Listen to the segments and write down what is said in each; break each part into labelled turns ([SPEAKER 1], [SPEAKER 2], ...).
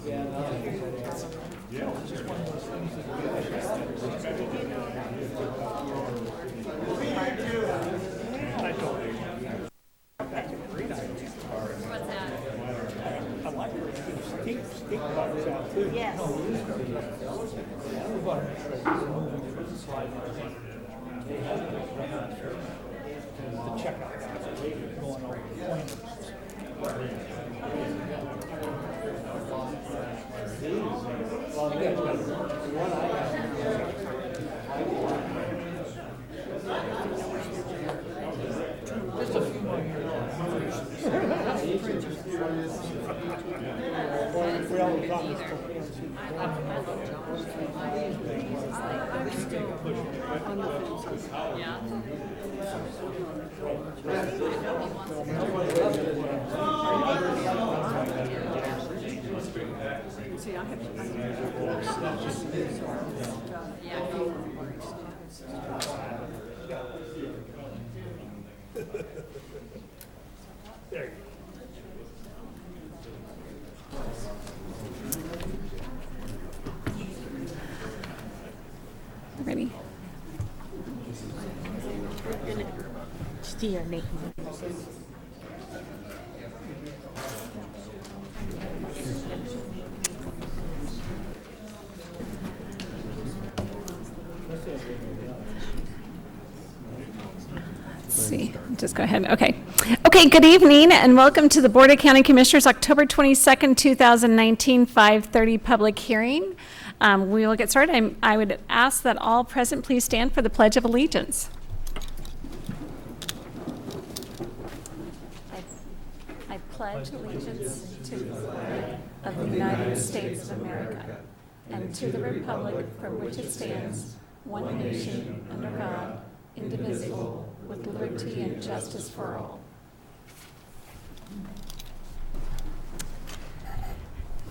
[SPEAKER 1] What's that?
[SPEAKER 2] I like skate box out too.
[SPEAKER 1] Yes.
[SPEAKER 2] The checkout guys are going over pointers. Just a few more years. We always got this
[SPEAKER 1] Yeah.
[SPEAKER 3] See, I have
[SPEAKER 2] There you go.
[SPEAKER 4] Ready?
[SPEAKER 3] see your name.
[SPEAKER 4] Let's see, just go ahead. Okay. Okay, good evening and welcome to the Board of County Commissioners October 22nd, 2019, 5:30 public hearing. We will get started. I would ask that all present please stand for the Pledge of Allegiance. I pledge allegiance to the flag of the United States of America and to the republic for which it stands, one nation, under God, indivisible, with liberty and justice for all.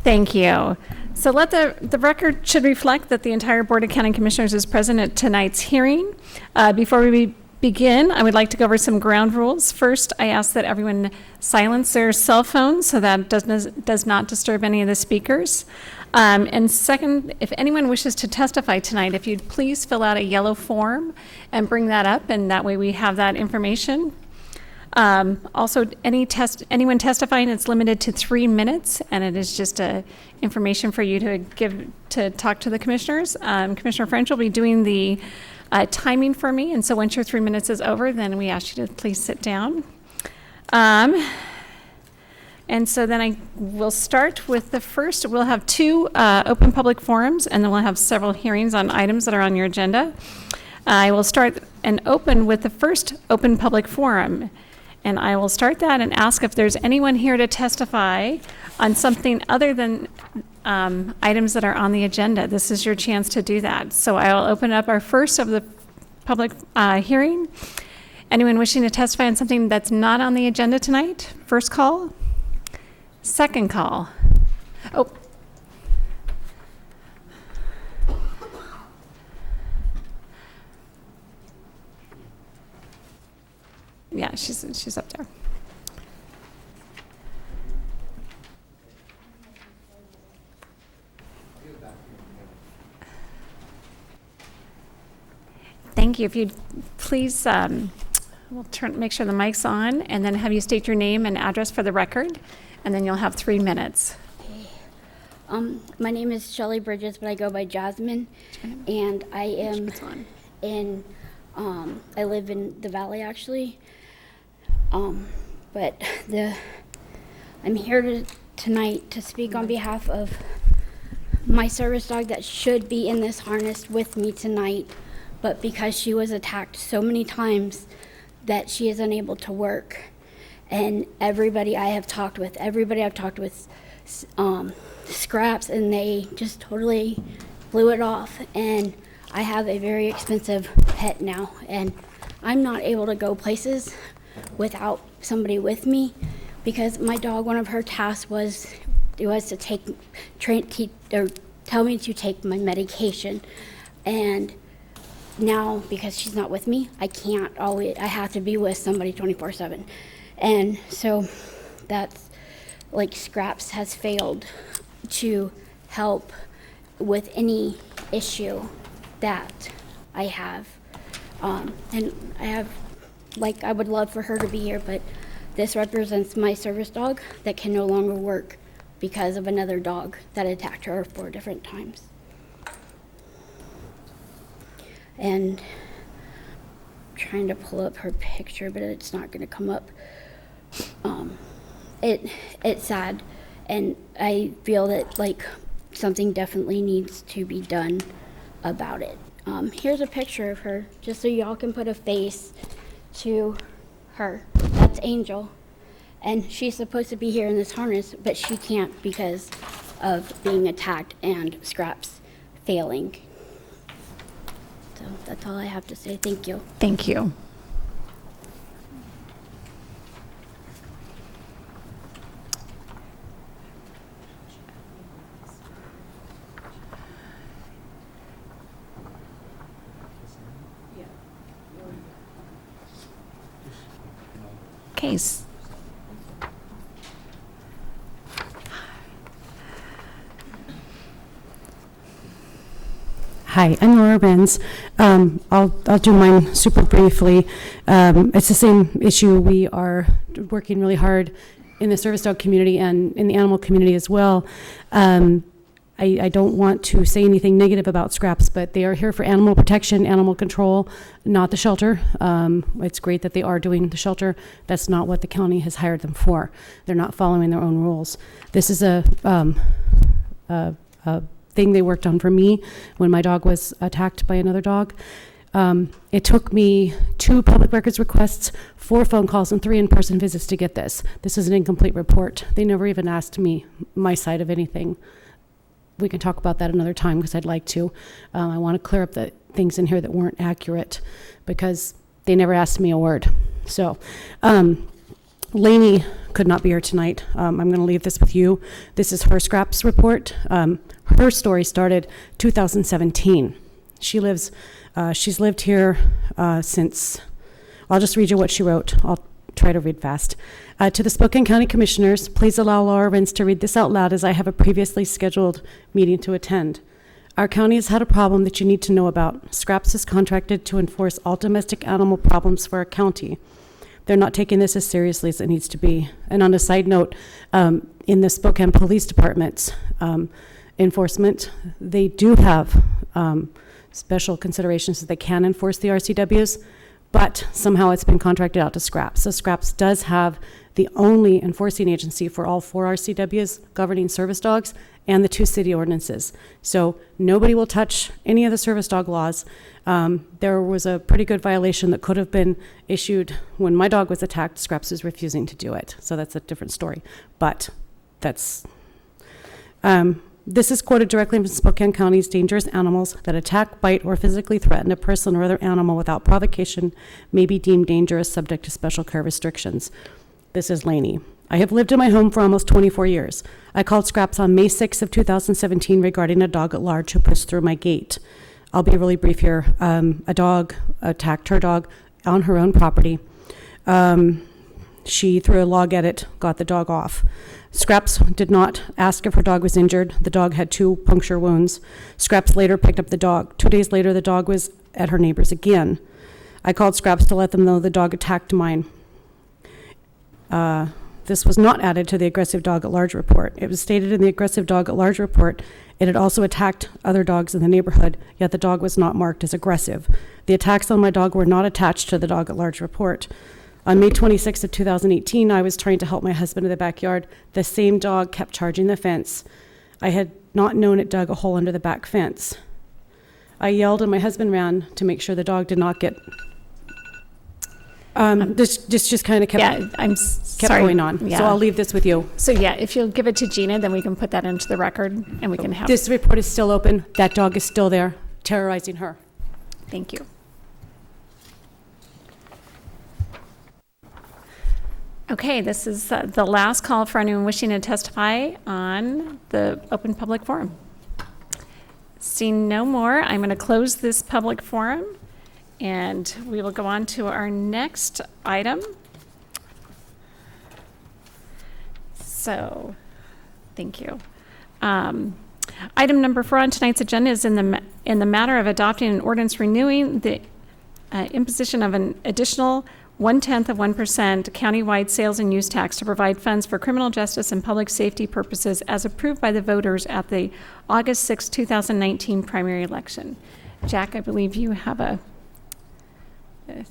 [SPEAKER 4] Thank you. So let the record should reflect that the entire Board of County Commissioners is present at tonight's hearing. Before we begin, I would like to go over some ground rules. First, I ask that everyone silence their cell phones so that does not disturb any of the speakers. And second, if anyone wishes to testify tonight, if you'd please fill out a yellow form and bring that up, and that way we have that information. Also, anyone testifying, it's limited to 3 minutes, and it is just information for you to talk to the commissioners. Commissioner French will be doing the timing for me, and so once your 3 minutes is over, then we ask you to please sit down. And so then I will start with the first. We'll have 2 open public forums, and then we'll have several hearings on items that are on your agenda. I will start and open with the first open public forum. And I will start that and ask if there's anyone here to testify on something other than items that are on the agenda. This is your chance to do that. So I will open up our first of the public hearing. Anyone wishing to testify on something that's not on the agenda tonight? First call. Second call. Oh. Yeah, she's up there. Thank you. If you'd please, we'll make sure the mic's on, and then have you state your name and address for the record, and then you'll have 3 minutes.
[SPEAKER 5] Okay. My name is Shelly Bridges, but I go by Jasmine, and I am I live in the Valley actually. But I'm here tonight to speak on behalf of my service dog that should be in this harness with me tonight, but because she was attacked so many times that she is unable to work. And everybody I've talked with, scraps, and they just totally blew it off. And I have a very expensive pet now, and I'm not able to go places without somebody with me, because my dog, one of her tasks was to tell me to take my medication. And now, because she's not with me, I have to be with somebody 24/7. And so that's like Scraps has failed to help with any issue that I have. And I would love for her to be here, but this represents my service dog that can no longer work because of another dog that attacked her 4 different times. And I'm trying to pull up her picture, but it's not going to come up. It's sad, and I feel that like something definitely needs to be done about it. Here's a picture of her, just so y'all can put a face to her. That's Angel, and she's supposed to be here in this harness, but she can't because of being attacked and Scraps failing. So that's all I have to say. Thank you.
[SPEAKER 4] Thank you. Case.
[SPEAKER 1] Hi, I'm Laura Benz. I'll do mine super briefly. It's the same issue. We are working really hard in the service dog community and in the animal community as well. I don't want to say anything negative about Scraps, but they are here for animal protection, animal control, not the shelter. It's great that they are doing the shelter. That's not what the county has hired them for. They're not following their own rules. This is a thing they worked on for me when my dog was attacked by another dog. It took me 2 public records requests, 4 phone calls, and 3 in-person visits to get this. This is an incomplete report. They never even asked me my side of anything. We can talk about that another time because I'd like to. I want to clear up the things in here that weren't accurate because they never asked me a word. So, Lainey could not be here tonight. I'm going to leave this with you. This is her Scraps report. Her story started 2017. She's lived here since, I'll just read you what she wrote. I'll try to read fast. To the Spokane County Commissioners, please allow Laura Renz to read this out loud as I have a previously scheduled meeting to attend. Our county has had a problem that you need to know about. Scraps is contracted to enforce all domestic animal problems for our county. They're not taking this as seriously as it needs to be. And on a side note, in the Spokane Police Department's enforcement, they do have special considerations that they can enforce the RCWs, but somehow it's been contracted out to Scraps. So Scraps does have the only enforcing agency for all 4 RCWs governing service dogs and the 2 city ordinances. So nobody will touch any of the service dog laws. There was a pretty good violation that could have been issued when my dog was attacked. Scraps is refusing to do it. So that's a different story. But that's... This is quoted directly from Spokane County's dangerous animals that attack, bite, or physically threaten a person or other animal without provocation may be deemed dangerous, subject to special care restrictions. This is Lainey. I have lived in my home for almost 24 years. I called Scraps on May 6th of 2017 regarding a dog at large who pushed through my gate. I'll be really brief here. A dog attacked her dog on her own property. She threw a log at it, got the dog off. Scraps did not ask if her dog was injured. The dog had 2 puncture wounds. Scraps later picked up the dog. 2 days later, the dog was at her neighbor's again. I called Scraps to let them know the dog attacked mine. This was not added to the aggressive dog at large report. It was stated in the aggressive dog at large report it had also attacked other dogs in the neighborhood, yet the dog was not marked as aggressive. The attacks on my dog were not attached to the dog at large report. On May 26th of 2018, I was trying to help my husband in the backyard. The same dog kept charging the fence. I had not known it dug a hole under the back fence. I yelled and my husband ran to make sure the dog did not get... This just kind of kept going on.
[SPEAKER 4] Yeah.
[SPEAKER 1] So I'll leave this with you.
[SPEAKER 4] So yeah, if you'll give it to Gina, then we can put that into the record and we can have...
[SPEAKER 1] This report is still open. That dog is still there, terrorizing her.
[SPEAKER 4] Thank you. Okay, this is the last call for anyone wishing to testify on the open public forum. Seeing no more, I'm going to close this public forum and we will go on to our next item. So, thank you. Item number 4 on tonight's agenda is in the matter of adopting an ordinance renewing the imposition of an additional 0.1% countywide sales and use tax to provide funds for criminal justice and public safety purposes as approved by the voters at the August 6, 2019 primary election. Jack, I believe you have a...
[SPEAKER 6] I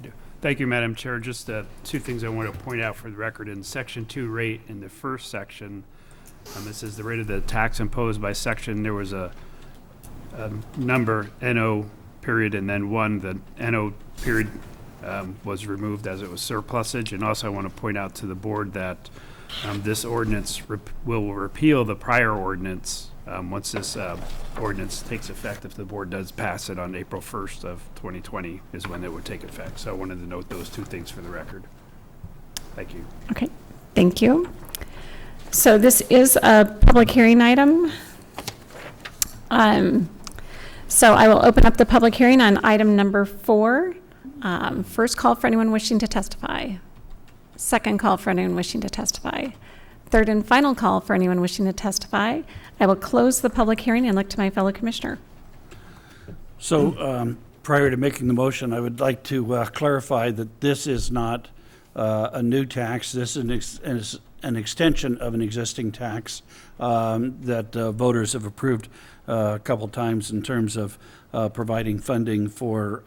[SPEAKER 6] do. Thank you, Madam Chair. Just two things I want to point out for the record. In Section 2 rate, in the first section, this is the rate of the tax imposed by section. There was a number, NO period, and then the NO period was removed as it was surplusage. And also I want to point out to the board that this ordinance will repeal the prior ordinance once this ordinance takes effect. If the board does pass it on April 1st of 2020 is when it would take effect. So I wanted to note those two things for the record. Thank you.
[SPEAKER 4] Okay, thank you. So this is a public hearing item. So I will open up the public hearing on item number 4. First call for anyone wishing to testify. Second call for anyone wishing to testify. Third and final call for anyone wishing to testify. I will close the public hearing and look to my fellow commissioner.
[SPEAKER 7] So prior to making the motion, I would like to clarify that this is not a new tax. This is an extension of an existing tax that voters have approved a couple times in terms of providing funding for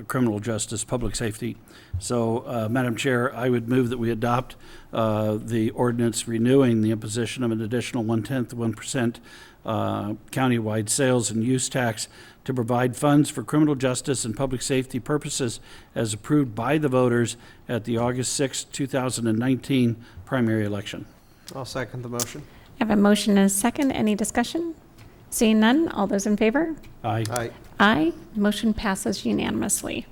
[SPEAKER 7] criminal justice, public safety. So, Madam Chair, I would move that we adopt the ordinance renewing the imposition of an additional 0.1% countywide sales and use tax to provide funds for criminal justice and public safety purposes as approved by the voters at the August 6, 2019 primary election.
[SPEAKER 8] I'll second the motion.
[SPEAKER 4] I have a motion and a second. Any discussion? Seeing none, all those in favor?
[SPEAKER 7] Aye.
[SPEAKER 8] Aye.
[SPEAKER 4] Aye. Motion passes unanimously.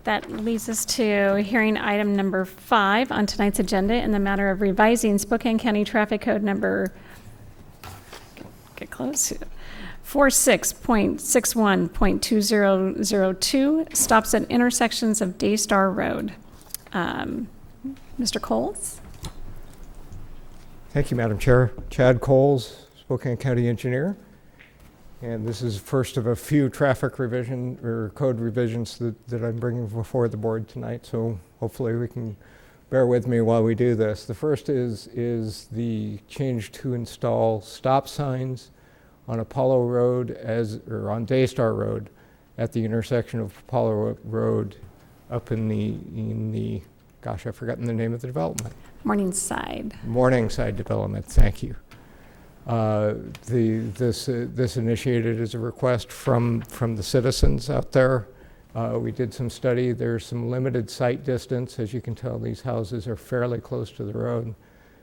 [SPEAKER 4] That leads us to hearing item number 5 on tonight's agenda in the matter of revising Spokane County Traffic Code number, get close, 46.61.2002, stops at intersections of Daystar Road. Mr. Coles?
[SPEAKER 9] Thank you, Madam Chair. Chad Coles, Spokane County Engineer. And this is first of a few traffic revision or code revisions that I'm bringing before the board tonight. So hopefully we can bear with me while we do this. The first is the change to install stop signs on Apollo Road or on Daystar Road at the intersection of Apollo Road up in the gosh, I've forgotten the name of the development. Morningside Development, thank you. This initiated as a request from the citizens out there. We did some study. There's some limited sight distance. As you can tell, these houses are fairly close to the road,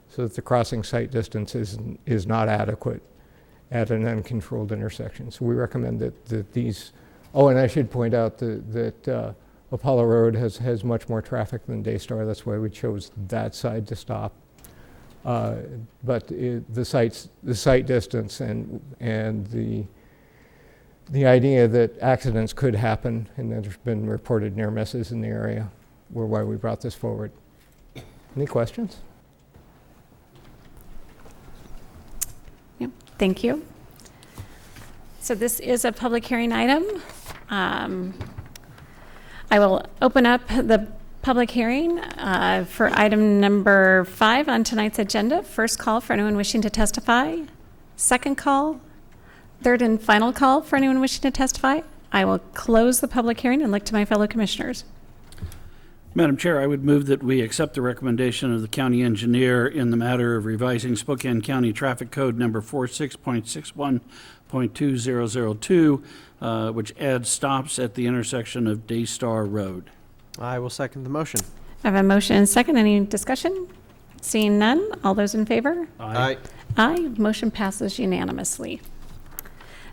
[SPEAKER 9] so that the crossing sight distance is not adequate at an uncontrolled intersection. So we recommend that these, oh, and I should point out that Apollo Road has much more traffic than Daystar. That's why we chose that side to stop. But the sight distance and the idea that accidents could happen, and there's been reported near misses in the area, were why we brought this forward. Any questions?
[SPEAKER 4] Yep, thank you. So this is a public hearing item. I will open up the public hearing for item number 5 on tonight's agenda. First call for anyone wishing to testify. Second call. Third and final call for anyone wishing to testify. I will close the public hearing and look to my fellow commissioners.
[SPEAKER 7] Madam Chair, I would move that we accept the recommendation of the county engineer in the matter of revising Spokane County Traffic Code number 46.61.2002, which adds stops at the intersection of Daystar Road.
[SPEAKER 8] I will second the motion.
[SPEAKER 4] I have a motion and a second. Any discussion? Seeing none, all those in favor?
[SPEAKER 8] Aye.
[SPEAKER 4] Aye. Motion passes unanimously.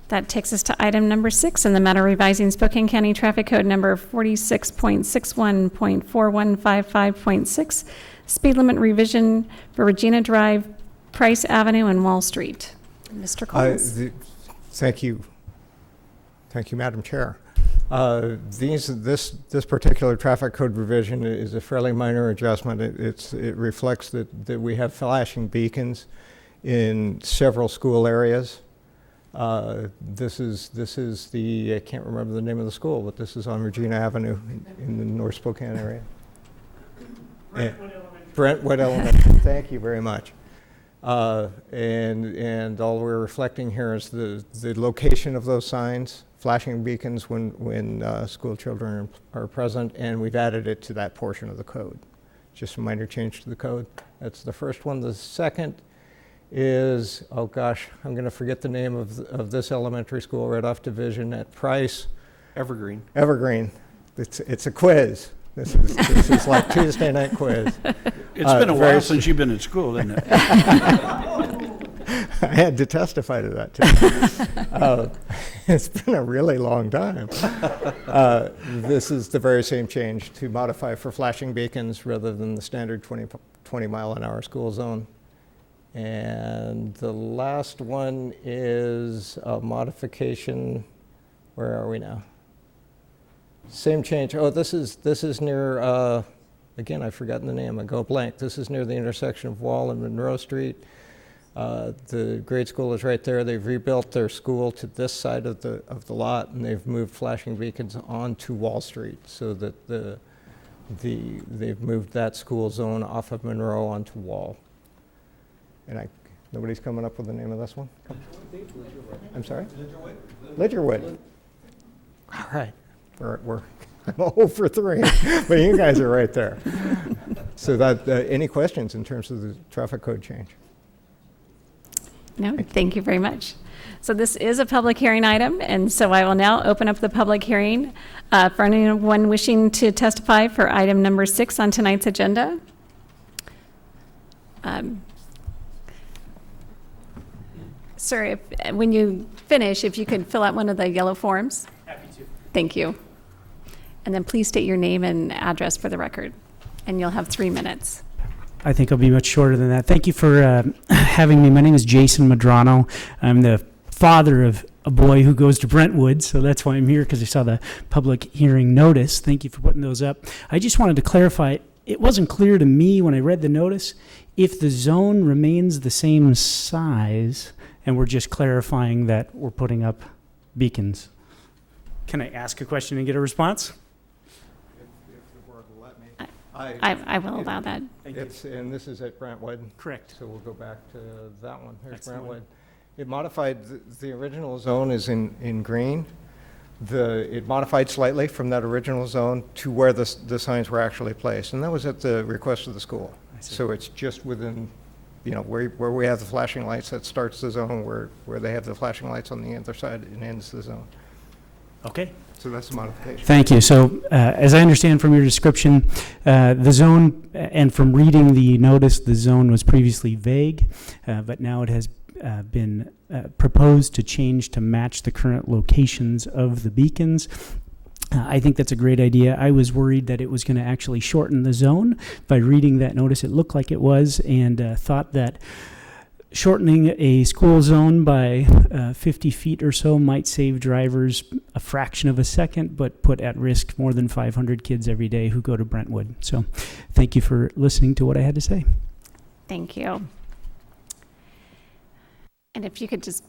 [SPEAKER 4] That takes us to item number 6 in the matter revising Spokane County Traffic Code number 46.61.4155.6, speed limit revision for Regina Drive, Price Avenue, and Wall Street. Mr. Coles.
[SPEAKER 9] Thank you. Thank you, Madam Chair. This particular traffic code revision is a fairly minor adjustment. It reflects that we have flashing beacons in several school areas. This is the, I can't remember the name of the school, but this is on Regina Avenue in the North Spokane area. Brentwood Elementary. Thank you very much. And all we're reflecting here is the location of those signs, flashing beacons when school children are present, and we've added it to that portion of the code. Just a minor change to the code. That's the first one. The second is, oh gosh, I'm going to forget the name of this elementary school right off Division at Price.
[SPEAKER 8] Evergreen.
[SPEAKER 9] Evergreen. It's a quiz. This is like Tuesday night quiz.
[SPEAKER 7] It's been a while since you've been at school, isn't it?
[SPEAKER 9] I had to testify to that too. It's been a really long time. This is the very same change to modify for flashing beacons rather than the standard 20 mile an hour school zone. And the last one is a modification. Where are we now? Same change. Oh, this is near, again, I've forgotten the name. I go blank. This is near the intersection of Wall and Monroe Street. The grade school is right there. They've rebuilt their school to this side of the lot, and they've moved flashing beacons onto Wall Street so that they've moved that school zone off of Monroe onto Wall. And nobody's coming up with the name of this one? I'm sorry? Lidgerwood. All right. I'm 0 for 3, but you guys are right there. So any questions in terms of the traffic code change?
[SPEAKER 4] No, thank you very much. So this is a public hearing item, and so I will now open up the public hearing for anyone wishing to testify for item number 6 on tonight's agenda. Sir, when you finish, if you could fill out one of the yellow forms.
[SPEAKER 2] Happy to.
[SPEAKER 4] Thank you. And then please state your name and address for the record, and you'll have 3 minutes.
[SPEAKER 2] I think I'll be much shorter than that. Thank you for having me. My name is Jason Madrano. I'm the father of a boy who goes to Brentwood, so that's why I'm here, because I saw the public hearing notice. Thank you for putting those up. I just wanted to clarify, it wasn't clear to me when I read the notice if the zone remains the same size, and we're just clarifying that we're putting up beacons. Can I ask a question and get a response?
[SPEAKER 9] If the board will let me.
[SPEAKER 4] I will allow that.
[SPEAKER 2] Thank you.
[SPEAKER 9] And this is at Brentwood.
[SPEAKER 2] Correct.
[SPEAKER 9] So we'll go back to that one. Here's
[SPEAKER 2] That's the one.
[SPEAKER 9] Brentwood. It modified, the original zone is in green. It modified slightly from that original zone to where the signs were actually placed. And that was at the request of the school. So it's just within, where we have the flashing lights, that starts the zone, where they have the flashing lights on the other side, it ends the zone.
[SPEAKER 2] Okay.
[SPEAKER 9] So that's the modification.
[SPEAKER 2] Thank you. So as I understand from your description, the zone, and from reading the notice, the zone was previously vague, but now it has been proposed to change to match the current locations of the beacons. I think that's a great idea. I was worried that it was going to actually shorten the zone. By reading that notice, it looked like it was, and thought that shortening a school zone by 50 feet or so might save drivers a fraction of a second, but put at risk more than 500 kids every day who go to Brentwood. So thank you for listening to what I had to say.
[SPEAKER 4] Thank you. And if you could just,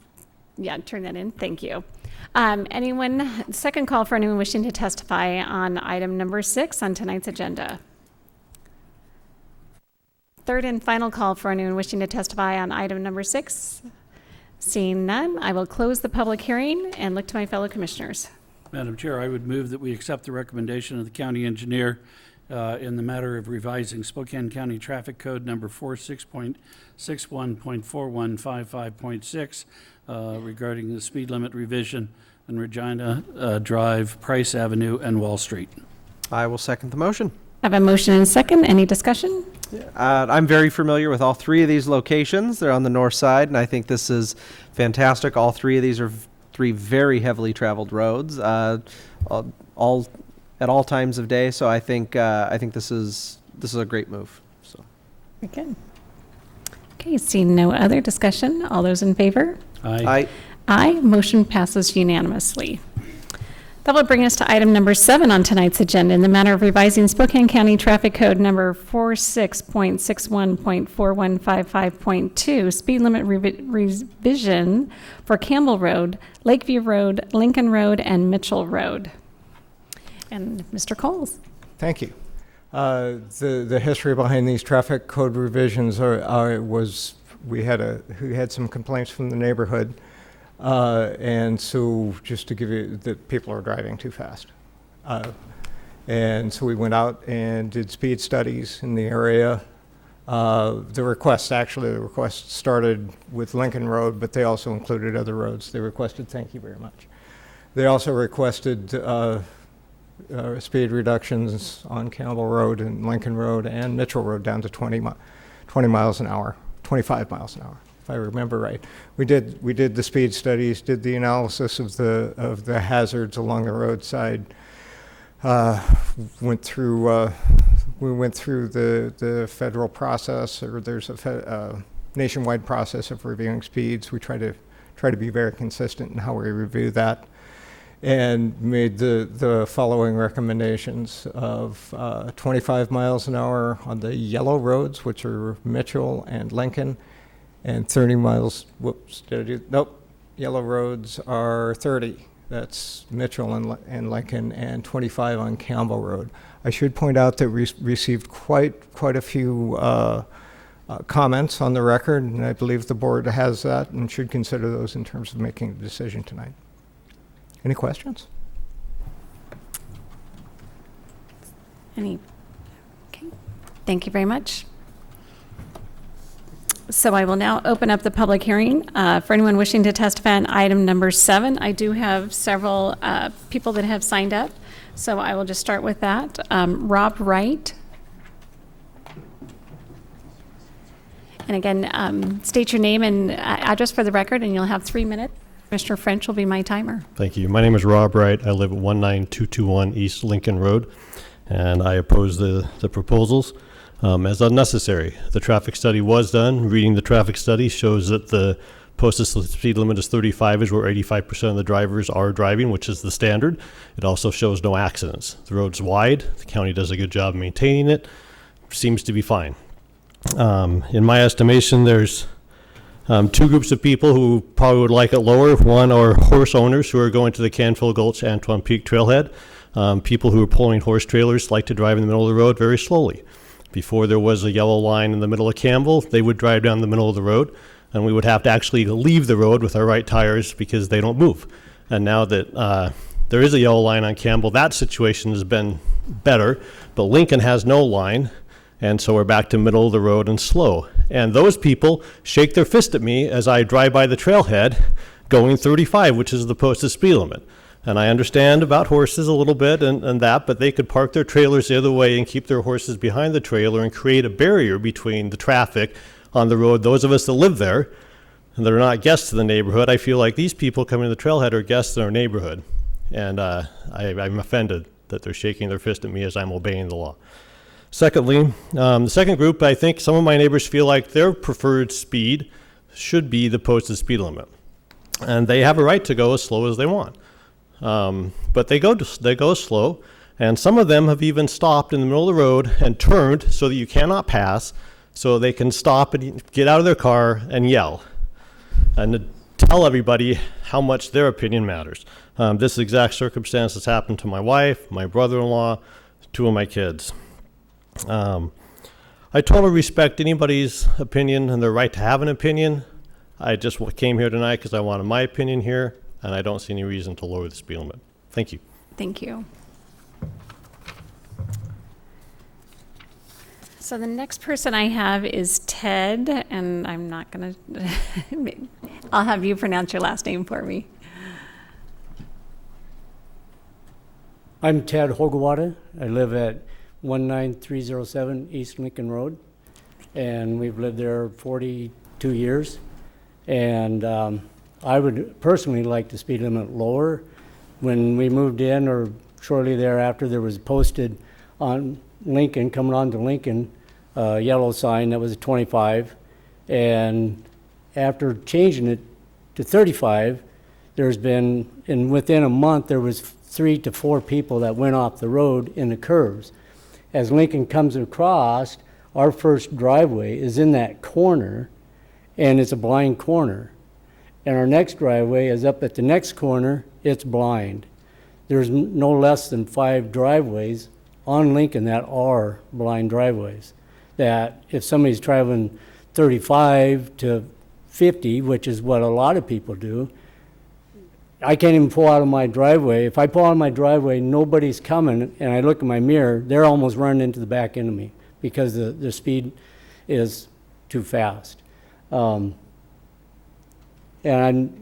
[SPEAKER 4] turn that in. Thank you. Second call for anyone wishing to testify on item number 6 on tonight's agenda. Third and final call for anyone wishing to testify on item number 6. Seeing none, I will close the public hearing and look to my fellow commissioners.
[SPEAKER 7] Madam Chair, I would move that we accept the recommendation of the county engineer in the matter of revising Spokane County Traffic Code number 46.61.4155.6 regarding the speed limit revision on Regina Drive, Price Avenue, and Wall Street.
[SPEAKER 8] I will second the motion.
[SPEAKER 4] I have a motion and a second. Any discussion?
[SPEAKER 8] I'm very familiar with all 3 of these locations. They're on the north side, and I think this is fantastic. All 3 of these are 3 very heavily traveled roads, all at all times of day. So I think this is a great move. So.
[SPEAKER 4] Very good. Okay, seeing no other discussion, all those in favor?
[SPEAKER 7] Aye.
[SPEAKER 4] Aye. Motion passes unanimously. That will bring us to item number 7 on tonight's agenda in the matter of revising Spokane County Traffic Code number 46.61.4155.2, speed limit revision for Campbell Road, Lakeview Road, Lincoln Road, and Mitchell Road. And Mr. Coles.
[SPEAKER 9] Thank you. The history behind these traffic code revisions was we had some complaints from the neighborhood, and so just to give you that people are driving too fast, and so we went out and did speed studies in the area. The request started with Lincoln Road, but they also included other roads. They requested, thank you very much. They also requested speed reductions on Campbell Road and Lincoln Road and Mitchell Road down to 20 miles an hour, 25 miles an hour, if I remember right. We did the speed studies, did the analysis of the hazards along the roadside. We went through the federal process, or there's a nationwide process of reviewing speeds. We try to be very consistent in how we review that, and made the following recommendations of 25 miles an hour on the yellow roads, which are Mitchell and Lincoln, and 30 miles, yellow roads are 30. That's Mitchell and Lincoln, and 25 on Campbell Road. I should point out that we received quite a few comments on the record, and I believe the board has that and should consider those in terms of making a decision tonight. Any questions?
[SPEAKER 4] Okay. Thank you very much. So I will now open up the public hearing for anyone wishing to testify on item number 7. I do have several people that have signed up, so I will just start with that. Rob Wright. And again, state your name and address for the record, and you'll have 3 minutes. Mr. French will be my timer.
[SPEAKER 10] Thank you. My name is Rob Wright. I live at 19221 East Lincoln Road, and I oppose the proposals as unnecessary. The traffic study was done. Reading the traffic study shows that the posted speed limit is 35, is where 85% of the drivers are driving, which is the standard. It also shows no accidents. The road's wide. The county does a good job maintaining it. Seems to be fine. In my estimation, there's 2 groups of people who probably would like it lower. One are horse owners who are going to the Canfield Gulch Antoine Peak Trailhead. People who are pulling horse trailers like to drive in the middle of the road very slowly. Before there was a yellow line in the middle of Campbell, they would drive down the middle of the road, and we would have to actually leave the road with our right tires because they don't move. And now that there is a yellow line on Campbell, that situation has been better, but Lincoln has no line. And so we're back to middle of the road and slow. And those people shake their fist at me as I drive by the trailhead going 35, which is the posted speed limit. And I understand about horses a little bit and that, but they could park their trailers the other way and keep their horses behind the trailer and create a barrier between the traffic on the road. Those of us that live there and that are not guests to the neighborhood, I feel like these people coming to the trailhead are guests in our neighborhood. And I'm offended that they're shaking their fist at me as I'm obeying the law. Secondly, the second group, I think some of my neighbors feel like their preferred speed should be the posted speed limit. And they have a right to go as slow as they want. But they go slow, and some of them have even stopped in the middle of the road and turned so that you cannot pass, so they can stop and get out of their car and yell and to tell everybody how much their opinion matters. This exact circumstance has happened to my wife, my brother-in-law, 2 of my kids. I totally respect anybody's opinion and their right to have an opinion. I just came here tonight because I wanted my opinion here, and I don't see any reason to lower the speed limit. Thank you.
[SPEAKER 4] Thank you. So the next person I have is Ted, and I'm not going to, I'll have you pronounce your last name for me.
[SPEAKER 11] I'm Ted Hogawada. I live at 19307 East Lincoln Road, and we've lived there 42 years. And I would personally like the speed limit lower. When we moved in, or shortly thereafter, there was posted on Lincoln, coming onto Lincoln, yellow sign that was a 25. And after changing it to 35, there's been, and within a month, there was 3 to 4 people that went off the road in the curves. As Lincoln comes across, our first driveway is in that corner, and it's a blind corner. And our next driveway is up at the next corner, it's blind. There's no less than 5 driveways on Lincoln that are blind driveways. That if somebody's traveling 35 to 50, which is what a lot of people do, I can't even pull out of my driveway. If I pull out of my driveway, nobody's coming, and I look in my mirror, they're almost running into the back end of me because the speed is too fast. And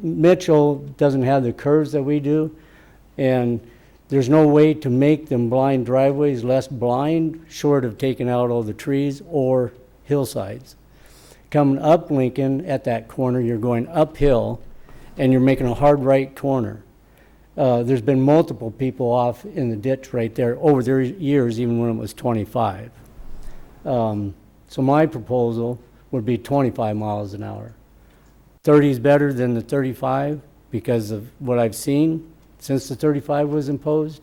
[SPEAKER 11] Mitchell doesn't have the curves that we do, and there's no way to make them blind driveways less blind, short of taking out all the trees or hillsides. Coming up Lincoln at that corner, you're going uphill, and you're making a hard right corner. There's been multiple people off in the ditch right there over the years, even when it was 25. So my proposal would be 25 miles an hour. 30 is better than the 35 because of what I've seen since the 35 was imposed.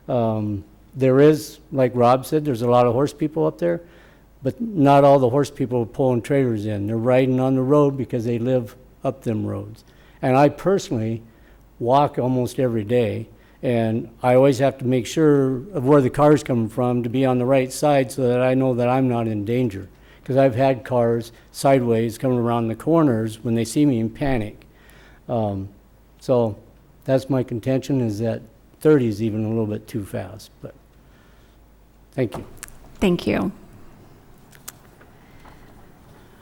[SPEAKER 11] There is, like Rob said, there's a lot of horse people up there, but not all the horse people are pulling trailers in. They're riding on the road because they live up them roads. And I personally walk almost every day, and I always have to make sure of where the car's coming from to be on the right side so that I know that I'm not in danger. Because I've had cars sideways coming around the corners when they see me and panic. So that's my contention, is that 30 is even a little bit too fast. But thank you.
[SPEAKER 4] Thank you.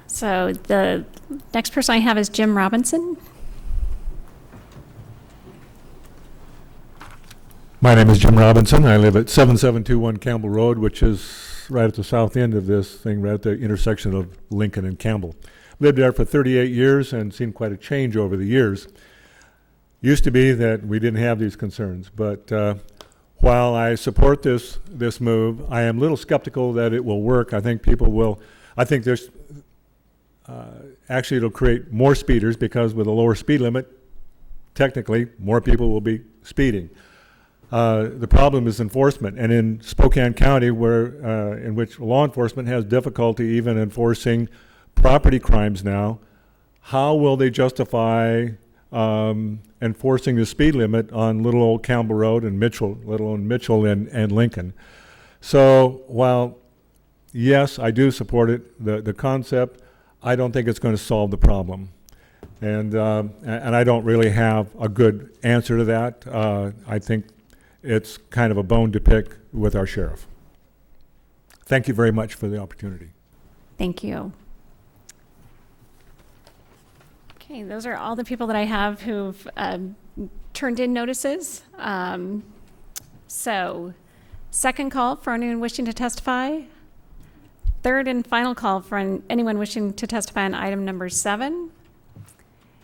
[SPEAKER 4] So the next person I have is Jim Robinson.
[SPEAKER 12] My name is Jim Robinson. I live at 7721 Campbell Road, which is right at the south end of this thing, right at the intersection of Lincoln and Campbell. Lived there for 38 years and seen quite a change over the years. Used to be that we didn't have these concerns, but while I support this move, I am a little skeptical that it will work. I think people will, I think there's, actually it'll create more speeders because with a lower speed limit, technically more people will be speeding. The problem is enforcement, and in Spokane County, where in which law enforcement has difficulty even enforcing property crimes now, how will they justify enforcing the speed limit on little old Campbell Road and Mitchell, little old Mitchell and Lincoln? So while yes, I do support it, the concept, I don't think it's going to solve the problem, and I don't really have a good answer to that. I think it's kind of a bone to pick with our sheriff. Thank you very much for the opportunity.
[SPEAKER 4] Thank you. Okay, those are all the people that I have who've turned in notices. So, second call for anyone wishing to testify. Third and final call for anyone wishing to testify on item number 7.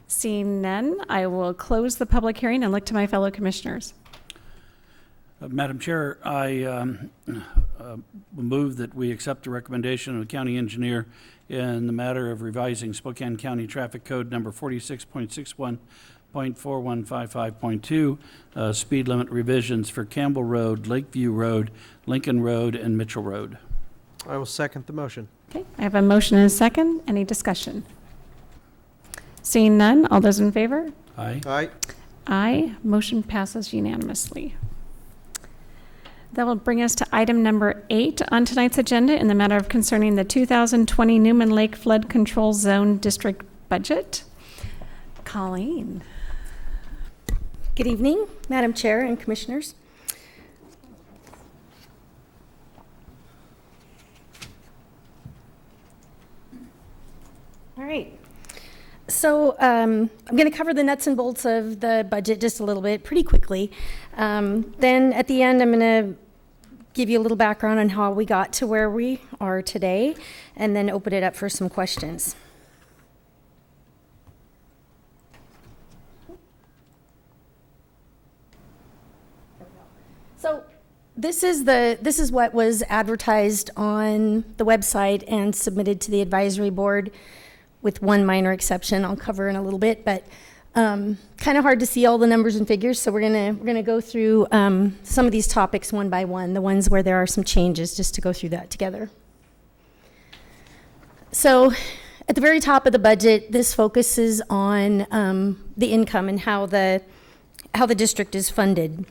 [SPEAKER 4] Seeing none, I will close the public hearing and look to my fellow commissioners.
[SPEAKER 7] Madam Chair, I move that we accept the recommendation of the county engineer in the matter of revising Spokane County Traffic Code number 46.61.4155.2, speed limit revisions for Campbell Road, Lakeview Road, Lincoln Road, and Mitchell Road.
[SPEAKER 8] I will second the motion.
[SPEAKER 4] Okay, I have a motion and a second. Any discussion? Seeing none, all those in favor?
[SPEAKER 7] Aye.
[SPEAKER 8] Aye.
[SPEAKER 4] Aye. Motion passes unanimously. That will bring us to item number 8 on tonight's agenda in the matter of concerning the 2020 Newman Lake Flood Control Zone District budget. Colleen.
[SPEAKER 3] Good evening, Madam Chair and Commissioners. All right. So I'm going to cover the nuts and bolts of the budget just a little bit, pretty quickly. Then at the end, I'm going to give you a little background on how we got to where we are today, and then open it up for some questions. So this is what was advertised on the website and submitted to the advisory board, with one minor exception I'll cover in a little bit. But Kind of hard to see all the numbers and figures, so we're gonna go through some of these topics one by one, the ones where there are some changes, just to go through that together. So at the very top of the budget, this focuses on the income and how the district is funded.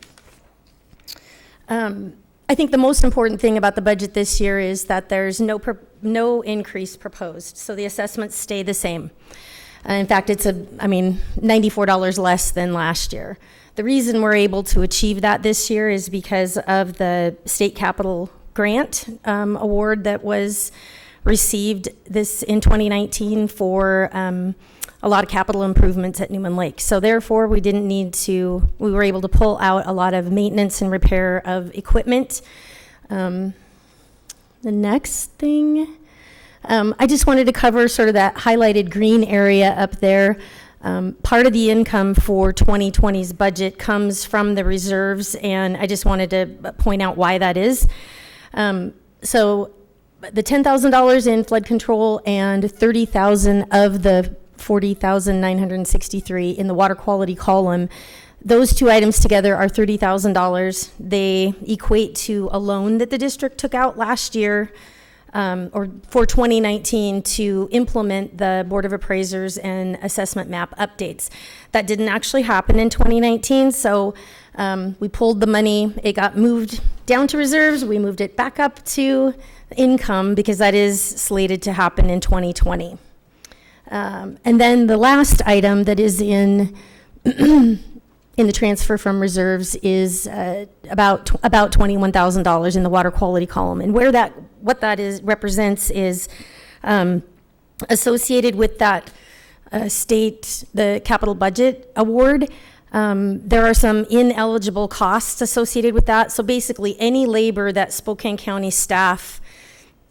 [SPEAKER 3] I think the most important thing about the budget this year is that there's no increase proposed, so the assessments stay the same. In fact, it's $94 less than last year. The reason we're able to achieve that this year is because of the state capital grant award that was received this in 2019 for a lot of capital improvements at Newman Lake. So therefore, we were able to pull out a lot of maintenance and repair of equipment. The next thing, I just wanted to cover sort of that highlighted green area up there. Part of the income for 2020's budget comes from the reserves, and I just wanted to point out why that is. So the $10,000 in flood control and $30,000 of the $40,963 in the water quality column, those two items together are $30,000. They equate to a loan that the district took out last year or for 2019 to implement the Board of Appraisers and assessment map updates. That didn't actually happen in 2019, so we pulled the money. It got moved down to reserves. We moved it back up to income because that is slated to happen in 2020. And then the last item that is in in the transfer from reserves is about $21,000 in the water quality column. And what that represents is associated with that the capital budget award. There are some ineligible costs associated with that. So basically, any labor that Spokane County staff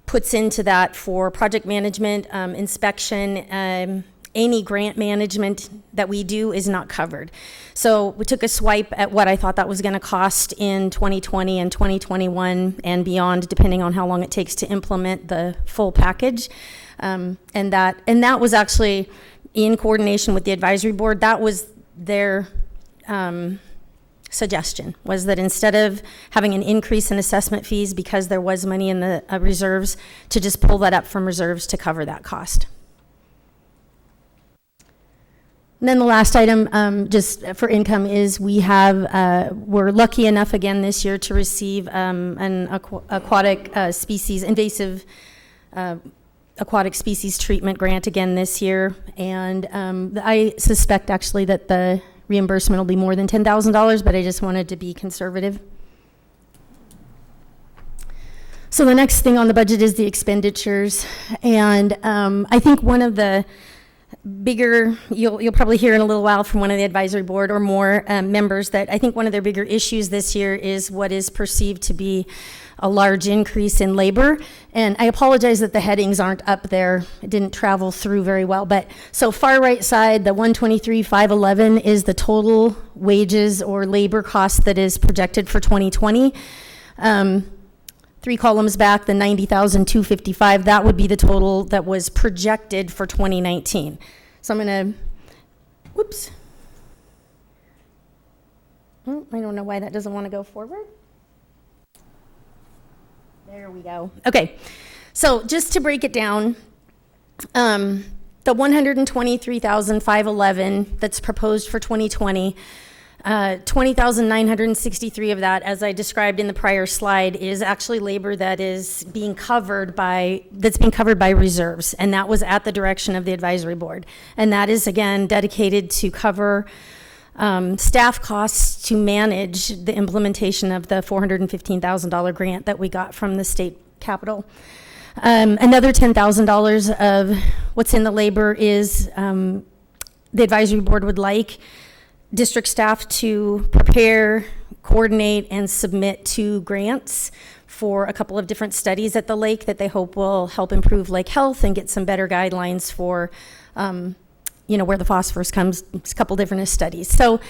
[SPEAKER 3] puts into that for project management, inspection, any grant management that we do is not covered. So we took a swipe at what I thought that was going to cost in 2020 and 2021 and beyond, depending on how long it takes to implement the full package. And that was actually in coordination with the advisory board. That was their suggestion, was that instead of having an increase in assessment fees because there was money in the reserves, to just pull that up from reserves to cover that cost. And then the last item, just for income, is we're lucky enough again this year to receive an aquatic species, invasive aquatic species treatment grant again this year. And I suspect actually that the reimbursement will be more than $10,000, but I just wanted to be conservative. So the next thing on the budget is the expenditures. And I think one of the bigger, you'll probably hear in a little while from one of the advisory board or more members, that I think one of their bigger issues this year is what is perceived to be a large increase in labor. And I apologize that the headings aren't up there. It didn't travel through very well. But so far right side, the 123,511 is the total wages or labor cost that is projected for 2020. 3 columns back, the 90,255, that would be the total that was projected for 2019. So I'm gonna, whoops. Oh, I don't know why that doesn't want to go forward. There we go. Okay, so just to break it down, the 123,511 that's proposed for 2020, 20,963 of that, as I described in the prior slide, is actually labor that is being covered by reserves, and that was at the direction of the advisory board. And that is again dedicated to cover staff costs to manage the implementation of the $415,000 grant that we got from the state capital. Another $10,000 of what's in the labor is the advisory board would like district staff to prepare, coordinate, and submit 2 grants for a couple of different studies at the lake that they hope will help improve lake health and get some better guidelines for where the phosphorus comes. It's a couple different studies. So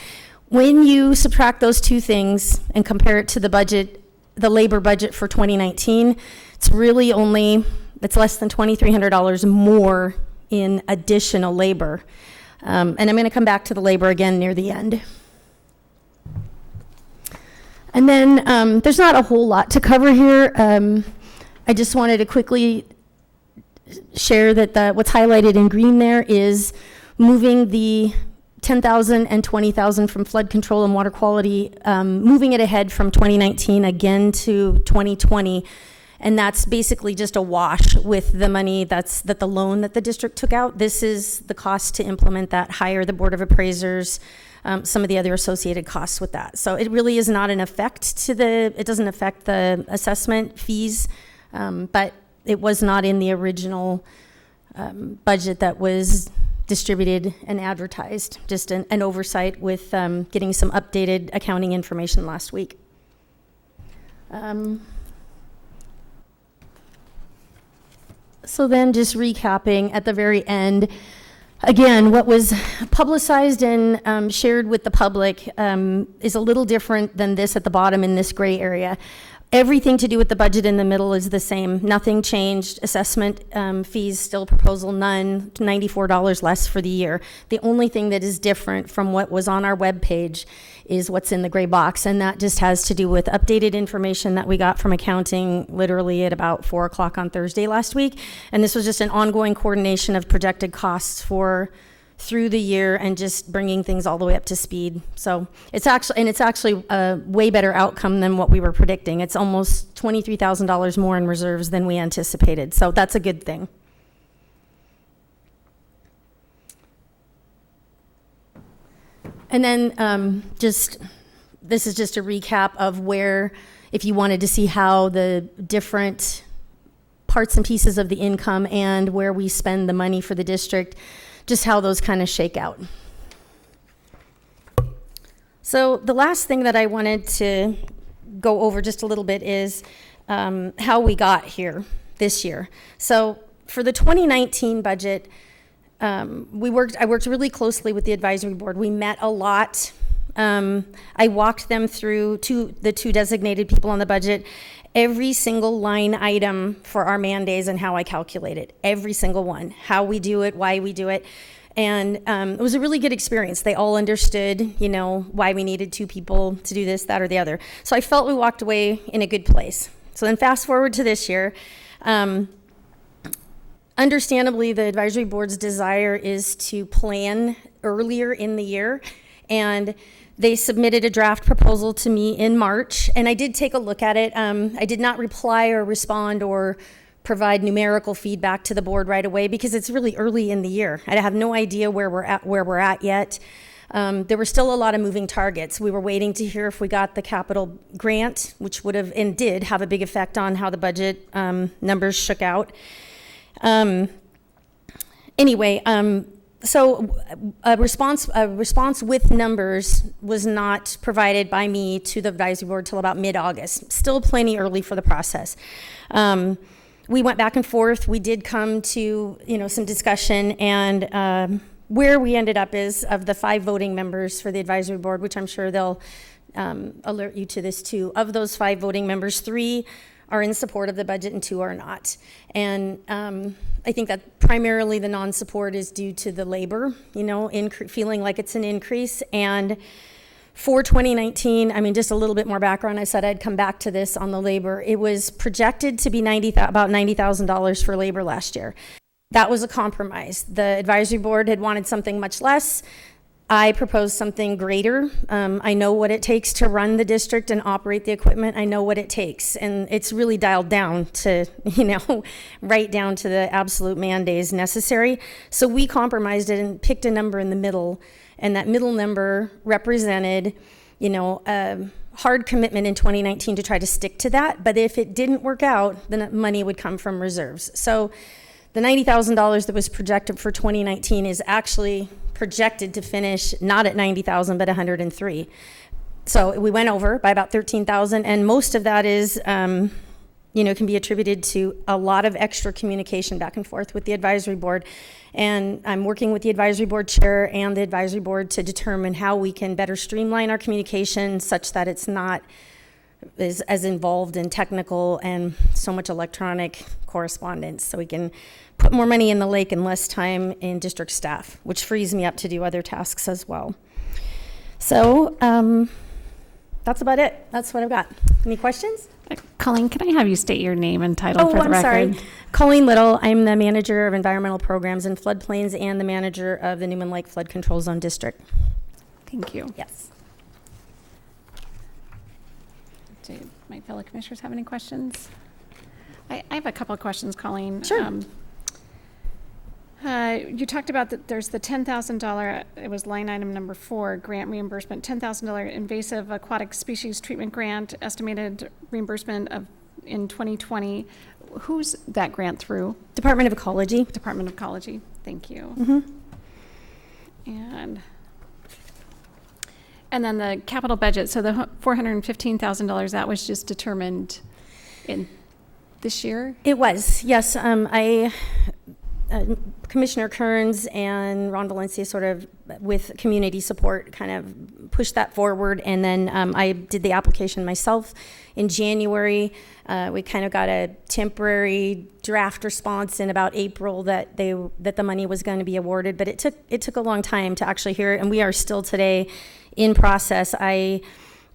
[SPEAKER 3] when you subtract those 2 things and compare it to the budget, the labor budget for 2019, it's less than $2,300 more in additional labor. And I'm going to come back to the labor again near the end. And then there's not a whole lot to cover here. I just wanted to quickly share that what's highlighted in green there is moving the 10,000 and 20,000 from flood control and water quality, moving it ahead from 2019 again to 2020. And that's basically just a wash with the money that the loan that the district took out. This is the cost to implement that, hire the Board of Appraisers, some of the other associated costs with that. So it really is not an effect it doesn't affect the assessment fees, but it was not in the original budget that was distributed and advertised. Just an oversight with getting some updated accounting information last week. So then just recapping at the very end, again, what was publicized and shared with the public is a little different than this at the bottom in this gray area. Everything to do with the budget in the middle is the same. Nothing changed. Assessment fees still proposal none, $94 less for the year. The only thing that is different from what was on our webpage is what's in the gray box, and that just has to do with updated information that we got from accounting literally at about 4 o'clock on Thursday last week. And this was just an ongoing coordination of projected costs through the year and just bringing things all the way up to speed. So it's actually a way better outcome than what we were predicting. It's almost $23,000 more in reserves than we anticipated. So that's a good thing. And then this is just a recap of where, if you wanted to see how the different parts and pieces of the income and where we spend the money for the district, just how those kind of shake out. So the last thing that I wanted to go over just a little bit is how we got here this year. So for the 2019 budget, I worked really closely with the advisory board. We met a lot. I walked them through the two designated people on the budget, every single line item for our man days and how I calculate it, every single one, how we do it, why we do it. And it was a really good experience. They all understood, why we needed two people to do this, that, or the other. So I felt we walked away in a good place. So then fast forward to this year. Understandably, the advisory board's desire is to plan earlier in the year, and they submitted a draft proposal to me in March, and I did take a look at it. I did not reply or respond or provide numerical feedback to the board right away because it's really early in the year. I have no idea where we're at yet. There were still a lot of moving targets. We were waiting to hear if we got the capital grant, which would have and did have a big effect on how the budget numbers shook out. So a response with numbers was not provided by me to the advisory board till about mid-August. Still plenty early for the process. We went back and forth. We did come to some discussion, and where we ended up is, of the 5 voting members for the advisory board, which I'm sure they'll alert you to this too. Of those 5 voting members, 3 are in support of the budget and 2 are not. And I think that primarily the non-support is due to the labor, feeling like it's an increase. And for 2019, just a little bit more background. I said I'd come back to this on the labor. It was projected to be about $90,000 for labor last year. That was a compromise. The advisory board had wanted something much less. I proposed something greater. I know what it takes to run the district and operate the equipment. I know what it takes. And it's really dialed down to, right down to the absolute man days necessary. So we compromised it and picked a number in the middle. And that middle number represented, a hard commitment in 2019 to try to stick to that. But if it didn't work out, then money would come from reserves. So the $90,000 that was projected for 2019 is actually projected to finish not at 90,000 but 103. So we went over by about 13,000, and most of that is can be attributed to a lot of extra communication back and forth with the advisory board. And I'm working with the advisory board chair and the advisory board to determine how we can better streamline our communication such that it's not is as involved in technical and so much electronic correspondence. So we can put more money in the lake and less time in district staff, which frees me up to do other tasks as well. So that's about it. That's what I've got. Any questions?
[SPEAKER 4] Colleen, can I have you state your name and title for the
[SPEAKER 3] I'm
[SPEAKER 4] record?
[SPEAKER 3] sorry. Colleen Little. I'm the manager of environmental programs and floodplains and the manager of the Newman Lake Flood Control Zone District.
[SPEAKER 4] Thank you.
[SPEAKER 3] Yes.
[SPEAKER 4] Do my fellow commissioners have any questions? I have a couple of questions, Colleen.
[SPEAKER 3] Sure.
[SPEAKER 4] You talked about that there's the $10,000, it was line item number 4, grant reimbursement, $10,000 invasive aquatic species treatment grant, estimated reimbursement of in 2020. Who's that grant through?
[SPEAKER 3] Department of Ecology.
[SPEAKER 4] Department of Ecology. Thank you.
[SPEAKER 3] Mm-hmm.
[SPEAKER 4] And then the capital budget, so the $415,000, that was just determined in this year?
[SPEAKER 3] It was, yes. Commissioner Kearns and Ronde Valencia sort of, with community support, kind of pushed that forward. And then I did the application myself in January. We kind of got a temporary draft response in about April that the money was going to be awarded, but it took a long time to actually hear it, and we are still today in process. I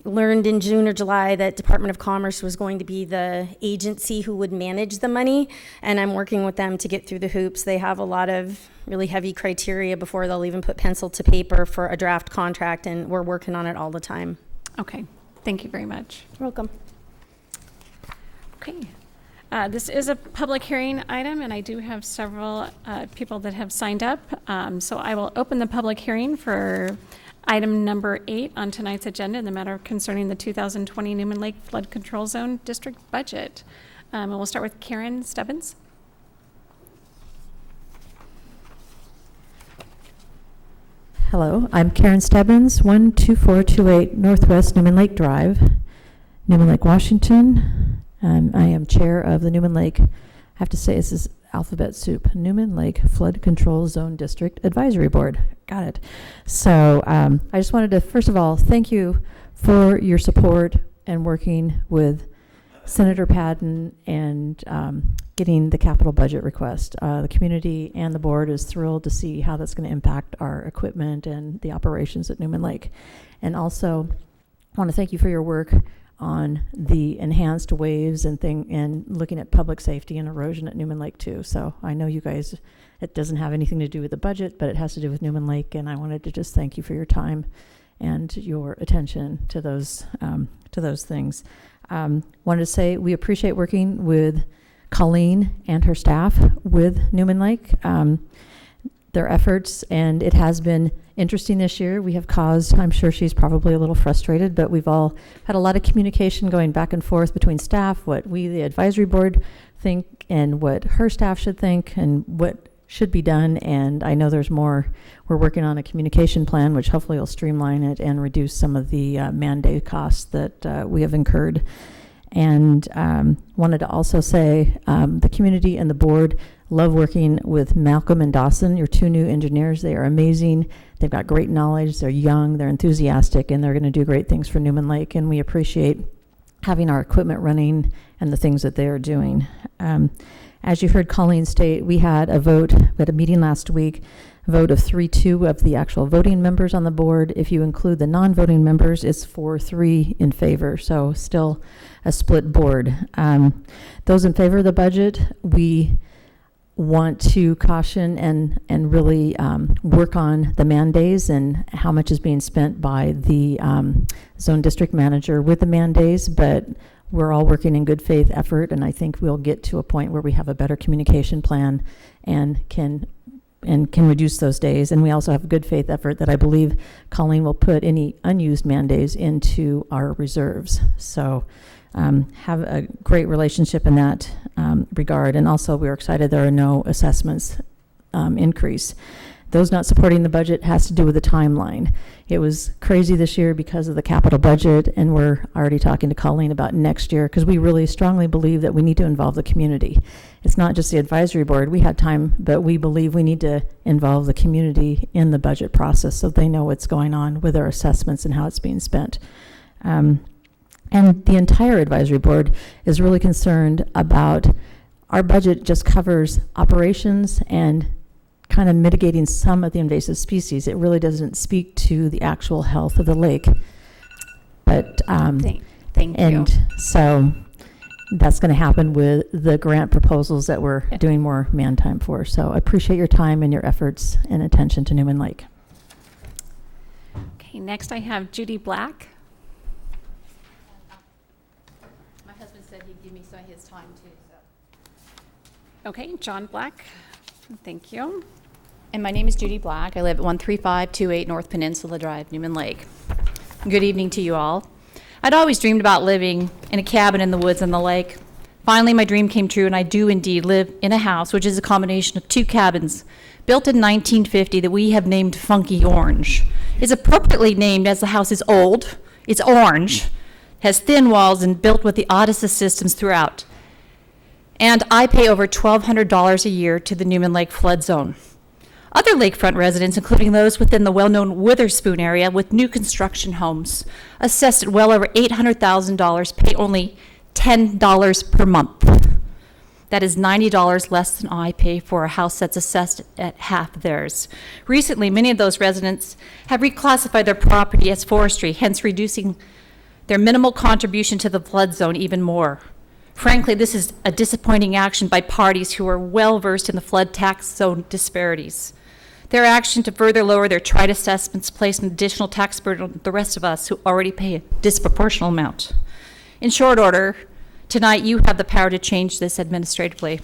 [SPEAKER 3] learned in June or July that Department of Commerce was going to be the agency who would manage the money, and I'm working with them to get through the hoops. They have a lot of really heavy criteria before they'll even put pencil to paper for a draft contract, and we're working on it all the time.
[SPEAKER 4] Okay, thank you very much.
[SPEAKER 3] You're welcome.
[SPEAKER 4] Okay, this is a public hearing item, and I do have several people that have signed up. So I will open the public hearing for item number 8 on tonight's agenda in the matter concerning the 2020 Newman Lake Flood Control Zone District budget. And we'll start with Karen Stebbins.
[SPEAKER 13] Hello, I'm Karen Stebbins, 12428 Northwest Newman Lake Drive, Newman Lake, Washington. I am chair of the Newman Lake, I have to say this is alphabet soup, Newman Lake Flood Control Zone District Advisory Board. Got it. So I just wanted to, first of all, thank you for your support and working with Senator Padden and getting the capital budget request. The community and the board is thrilled to see how that's going to impact our equipment and the operations at Newman Lake. And also want to thank you for your work on the enhanced waves and looking at public safety and erosion at Newman Lake too. So I know you guys, it doesn't have anything to do with the budget, but it has to do with Newman Lake, and I wanted to just thank you for your time and your attention to those things. Wanted to say we appreciate working with Colleen and her staff with Newman Lake, their efforts, and it has been interesting this year. We have caused, I'm sure she's probably a little frustrated, but we've all had a lot of communication going back and forth between staff, what we, the advisory board, think and what her staff should think and what should be done. And I know there's more. We're working on a communication plan, which hopefully will streamline it and reduce some of the mandate costs that we have incurred. And wanted to also say the community and the board love working with Malcolm and Dawson, your 2 new engineers. They are amazing. They've got great knowledge. They're young, they're enthusiastic, and they're going to do great things for Newman Lake. And we appreciate having our equipment running and the things that they are doing. As you heard Colleen state, we had a vote, we had a meeting last week, a vote of 3-2 of the actual voting members on the board. If you include the non-voting members, it's 4-3 in favor. So still a split board. Those in favor of the budget, we want to caution and really work on the man-days and how much is being spent by the zone district manager with the man-days, but we're all working in good faith effort, and I think we'll get to a point where we have a better communication plan and can reduce those days. And we also have a good faith effort that I believe Colleen will put any unused man-days into our reserves. So have a great relationship in that regard. And also we're excited there are no assessments increase. Those not supporting the budget has to do with the timeline. It was crazy this year because of the capital budget, and we're already talking to Colleen about next year because we really strongly believe that we need to involve the community. It's not just the advisory board. We had time, but we believe we need to involve the community in the budget process so they know what's going on with our assessments and how it's being spent. And the entire advisory board is really concerned about our budget just covers operations and kind of mitigating some of the invasive species. It really doesn't speak to the actual health of the lake. But
[SPEAKER 4] Thank
[SPEAKER 13] and
[SPEAKER 4] you.
[SPEAKER 13] so that's going to happen with the grant proposals that we're doing more man time for. So I appreciate your time and your efforts and attention to Newman Lake.
[SPEAKER 4] Okay, next I have Judy Black.
[SPEAKER 14] My husband said he'd give me some of his time too, so.
[SPEAKER 4] Okay, John Black. Thank you.
[SPEAKER 14] And my name is Judy Black. I live at 13528 North Peninsula Drive, Newman Lake. Good evening to you all. I'd always dreamed about living in a cabin in the woods on the lake. Finally, my dream came true, and I do indeed live in a house which is a combination of two cabins built in 1950 that we have named Funky Orange. It's appropriately named as the house is old, it's orange, has thin walls, and built with the oddest of systems throughout. And I pay over $1,200 a year to the Newman Lake flood zone. Other lakefront residents, including those within the well-known Witherspoon area with new construction homes, assessed at well over $800,000, pay only $10 per month. That is $90 less than I pay for a house that's assessed at half theirs. Recently, many of those residents have reclassified their property as forestry, hence reducing their minimal contribution to the flood zone even more. Frankly, this is a disappointing action by parties who are well versed in the flood tax zone disparities. Their action to further lower their trite assessments placed an additional tax burden on the rest of us who already pay a disproportional amount. In short order, tonight you have the power to change this administratively.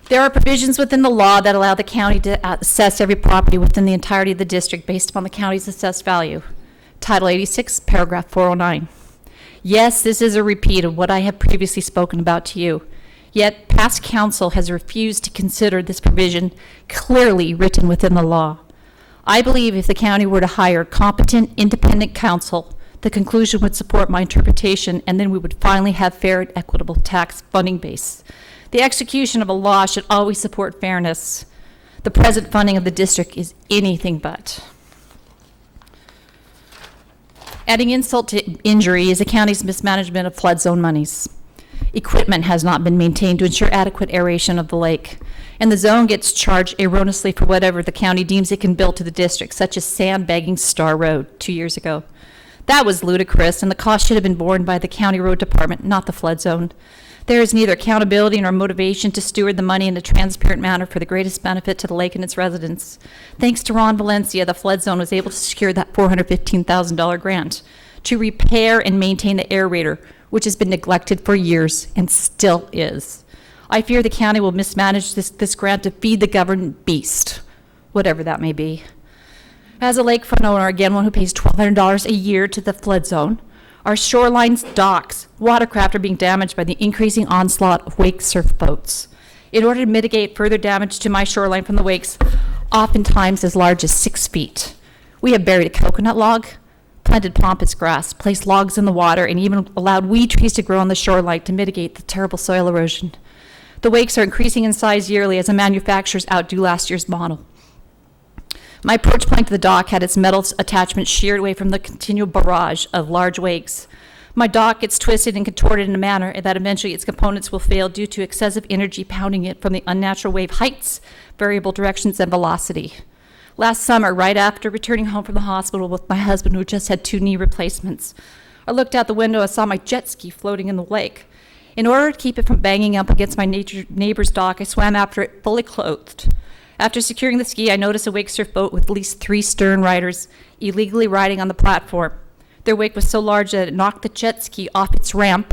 [SPEAKER 14] There are provisions within the law that allow the county to assess every property within the entirety of the district based upon the county's assessed value. Title 86, paragraph 409. Yes, this is a repeat of what I have previously spoken about to you. Yet past council has refused to consider this provision clearly written within the law. I believe if the county were to hire competent, independent counsel, the conclusion would support my interpretation, and then we would finally have fair and equitable tax funding base. The execution of a law should always support fairness. The present funding of the district is anything but. Adding insult to injury is the county's mismanagement of flood zone monies. Equipment has not been maintained to ensure adequate aeration of the lake, and the zone gets charged erroneously for whatever the county deems it can build to the district, such as sandbagging Star Road 2 years ago. That was ludicrous, and the cost should have been borne by the county road department, not the flood zone. There is neither accountability nor motivation to steward the money in a transparent manner for the greatest benefit to the lake and its residents. Thanks to Ron Valencia, the flood zone was able to secure that $415,000 grant to repair and maintain the aerator, which has been neglected for years and still is. I fear the county will mismanage this grant to feed the government beast, whatever that may be. As a lakefront owner, again, one who pays $1,200 a year to the flood zone, our shorelines, docks, watercraft are being damaged by the increasing onslaught of wake surf boats. In order to mitigate further damage to my shoreline from the wakes, oftentimes as large as 6 feet, we have buried a coconut log, planted pampas grass, placed logs in the water, and even allowed weed trees to grow on the shoreline to mitigate the terrible soil erosion. The wakes are increasing in size yearly as the manufacturers outdo last year's model. My approach plank to the dock had its metal attachment sheared away from the continual barrage of large wakes. My dock gets twisted and contorted in a manner that eventually its components will fail due to excessive energy pounding it from the unnatural wave heights, variable directions, and velocity. Last summer, right after returning home from the hospital with my husband, who just had 2 knee replacements, I looked out the window and saw my jet ski floating in the lake. In order to keep it from banging up against my neighbor's dock, I swam after it fully clothed. After securing the ski, I noticed a wake surf boat with at least 3 stern riders illegally riding on the platform. Their wake was so large that it knocked the jet ski off its ramp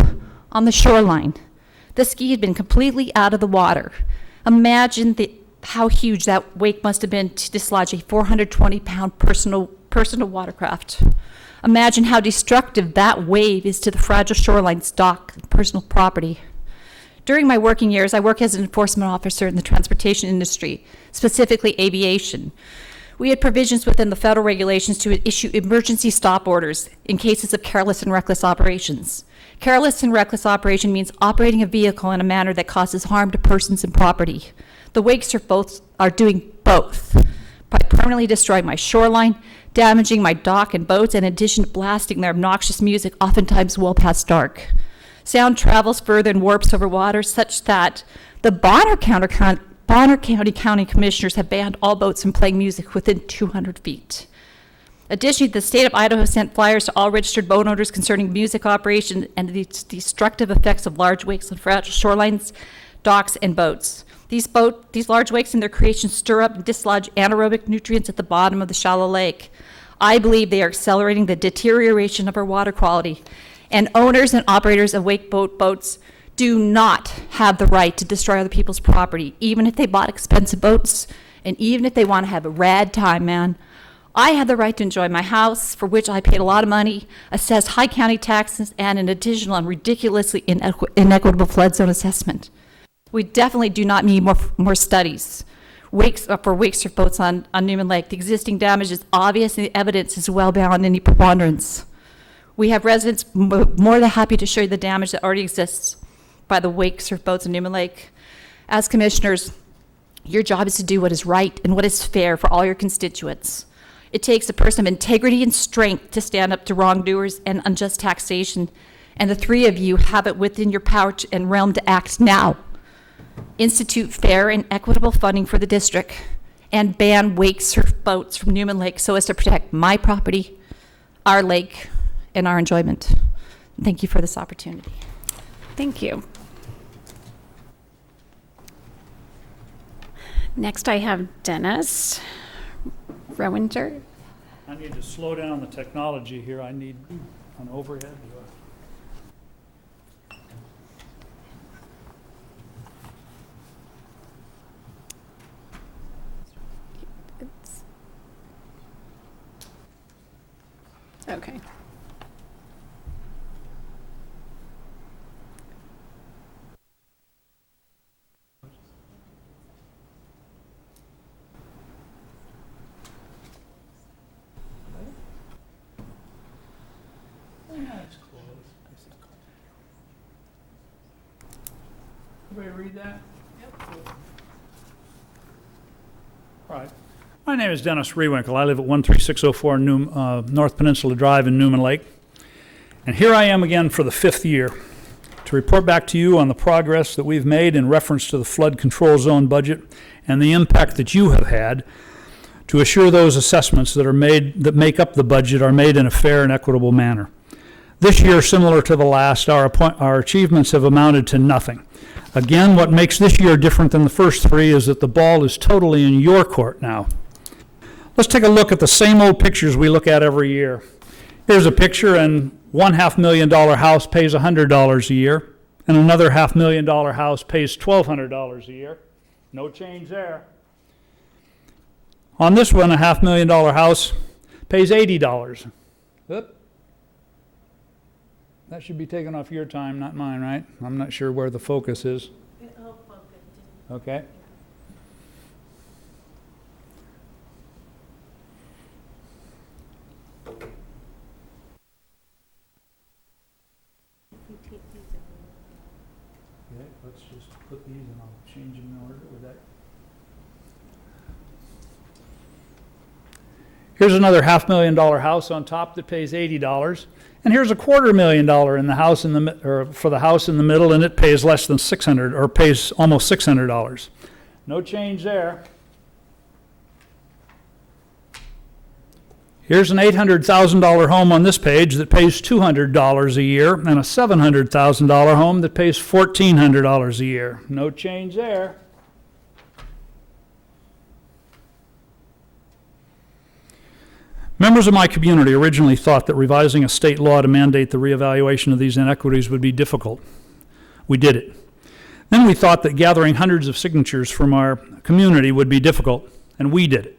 [SPEAKER 14] on the shoreline. The ski had been completely out of the water. Imagine how huge that wake must have been to dislodge a 420-pound personal watercraft. Imagine how destructive that wave is to the fragile shoreline's dock and personal property. During my working years, I worked as an enforcement officer in the transportation industry, specifically aviation. We had provisions within the federal regulations to issue emergency stop orders in cases of careless and reckless operations. Careless and reckless operation means operating a vehicle in a manner that causes harm to persons and property. The wake surf boats are doing both by permanently destroying my shoreline, damaging my dock and boats, in addition to blasting their obnoxious music, oftentimes well past dark. Sound travels further and warps over water such that the Bonner County County Commissioners have banned all boats from playing music within 200 feet. Additionally, the state of Idaho sent flyers to all registered boat owners concerning music operation and the destructive effects of large wakes on fragile shorelines, docks, and boats. These large wakes and their creation stir up and dislodge anaerobic nutrients at the bottom of the shallow lake. I believe they are accelerating the deterioration of our water quality, and owners and operators of wake boats do not have the right to destroy other people's property, even if they bought expensive boats, and even if they want to have a rad time, man. I have the right to enjoy my house, for which I paid a lot of money, assessed high county taxes, and an additional and ridiculously inequitable flood zone assessment. We definitely do not need more studies. For wake surf boats on Newman Lake. The existing damage is obvious, and the evidence is well beyond any preponderance. We have residents more than happy to show you the damage that already exists by the wake surf boats on Newman Lake. As commissioners, your job is to do what is right and what is fair for all your constituents. It takes a person of integrity and strength to stand up to wrongdoers and unjust taxation, and the three of you have it within your power and realm to act now. Institute fair and equitable funding for the district, and ban wake surf boats from Newman Lake so as to protect my property, our lake, and our enjoyment. Thank you for this opportunity.
[SPEAKER 4] Thank you. Next, I have Dennis Rowinger.
[SPEAKER 15] I need to slow down the technology here. I need an overhead.
[SPEAKER 4] Okay.
[SPEAKER 15] Everybody read that? Yep. All right. My name is Dennis Rewinkle. I live at 13604 North Peninsula Drive in Newman Lake. And here I am again for the 5th year to report back to you on the progress that we've made in reference to the flood control zone budget and the impact that you have had to assure those assessments that make up the budget are made in a fair and equitable manner. This year, similar to the last, our achievements have amounted to nothing. Again, what makes this year different than the first 3 is that the ball is totally in your court now. Let's take a look at the same old pictures we look at every year. Here's a picture, and one $500,000 house pays $100 a year, and another $500,000 house pays $1,200 a year. No change there. On this one, a $500,000 house pays $80. Oop. That should be taken off your time, not mine, right? I'm not sure where the focus is. Okay. Okay, let's just put these and I'll change them in order with that. Here's another $500,000 house on top that pays $80. And here's a $250,000 in the house for the house in the middle, and it pays less than $600, or pays almost $600. No change there. Here's an $800,000 home on this page that pays $200 a year, and a $700,000 home that pays $1,400 a year. No change there. Members of my community originally thought that revising a state law to mandate the reevaluation of these inequities would be difficult. We did it. Then we thought that gathering hundreds of signatures from our community would be difficult, and we did it.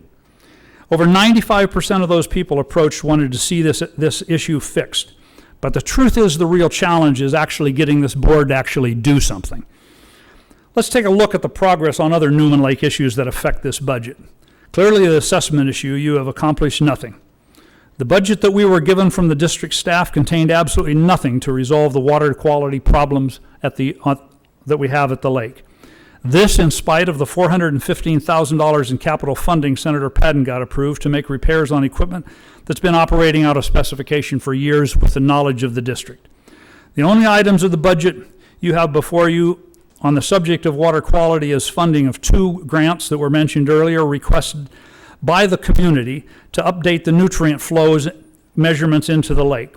[SPEAKER 15] Over 95% of those people approached wanted to see this issue fixed. But the truth is, the real challenge is actually getting this board to actually do something. Let's take a look at the progress on other Newman Lake issues that affect this budget. Clearly, the assessment issue, you have accomplished nothing. The budget that we were given from the district staff contained absolutely nothing to resolve the water quality problems that we have at the lake. This in spite of the $415,000 in capital funding Senator Padden got approved to make repairs on equipment that's been operating out of specification for years with the knowledge of the district. The only items of the budget you have before you on the subject of water quality is funding of 2 grants that were mentioned earlier, requested by the community to update the nutrient flows measurements into the lake.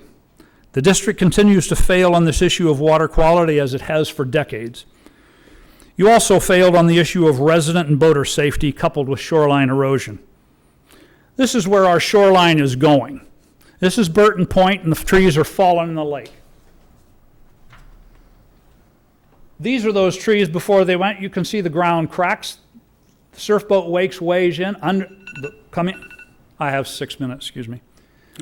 [SPEAKER 15] The district continues to fail on this issue of water quality as it has for decades. You also failed on the issue of resident and boater safety coupled with shoreline erosion. This is where our shoreline is going. This is Burton Point, and the trees are falling in the lake. These are those trees before they went. You can see the ground cracks. The surf boat wakes ways in. I have 6 minutes, excuse me.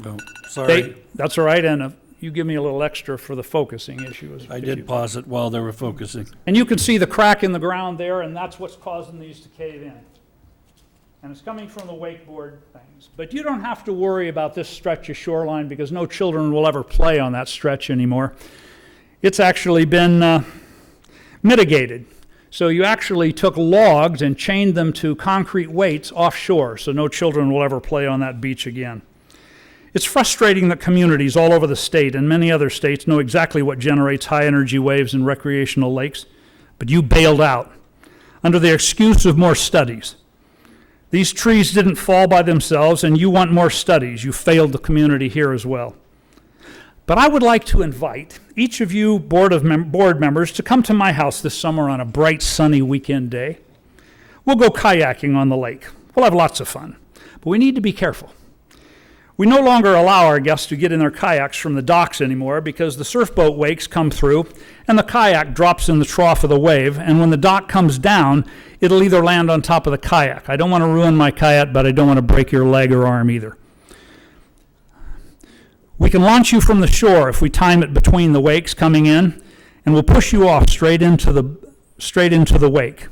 [SPEAKER 7] Oh, sorry.
[SPEAKER 15] That's all right, and you give me a little extra for the focusing issue.
[SPEAKER 7] I did pause it while they were focusing.
[SPEAKER 15] And you can see the crack in the ground there, and that's what's causing these to cave in. And it's coming from the wakeboard things. But you don't have to worry about this stretch of shoreline because no children will ever play on that stretch anymore. It's actually been mitigated. So you actually took logs and chained them to concrete weights offshore, so no children will ever play on that beach again. It's frustrating that communities all over the state and many other states know exactly what generates high energy waves in recreational lakes, but you bailed out under the excuse of more studies. These trees didn't fall by themselves, and you want more studies. You failed the community here as well. But I would like to invite each of you board members to come to my house this summer on a bright, sunny weekend day. We'll go kayaking on the lake. We'll have lots of fun, but we need to be careful. We no longer allow our guests to get in their kayaks from the docks anymore because the surf boat wakes come through and the kayak drops in the trough of the wave, and when the dock comes down, it'll either land on top of the kayak. I don't want to ruin my kayak, but I don't want to break your leg or arm either. We can launch you from the shore if we time it between the wakes coming in, and we'll push you off straight into the wake.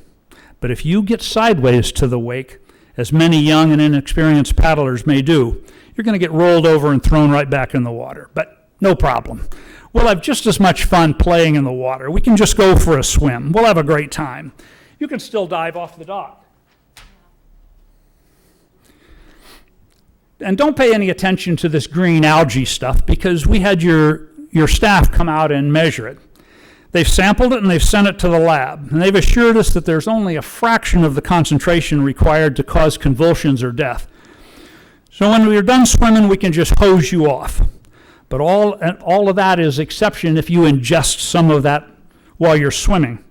[SPEAKER 15] But if you get sideways to the wake, as many young and inexperienced paddlers may do, you're going to get rolled over and thrown right back in the water. But no problem. We'll have just as much fun playing in the water. We can just go for a swim. We'll have a great time. You can still dive off the dock. And don't pay any attention to this green algae stuff because we had your staff come out and measure it. They've sampled it and they've sent it to the lab. And they've assured us that there's only a fraction of the concentration required to cause convulsions or death. So when we're done swimming, we can just hose you off. But all of that is exception if you ingest some of that while you're swimming.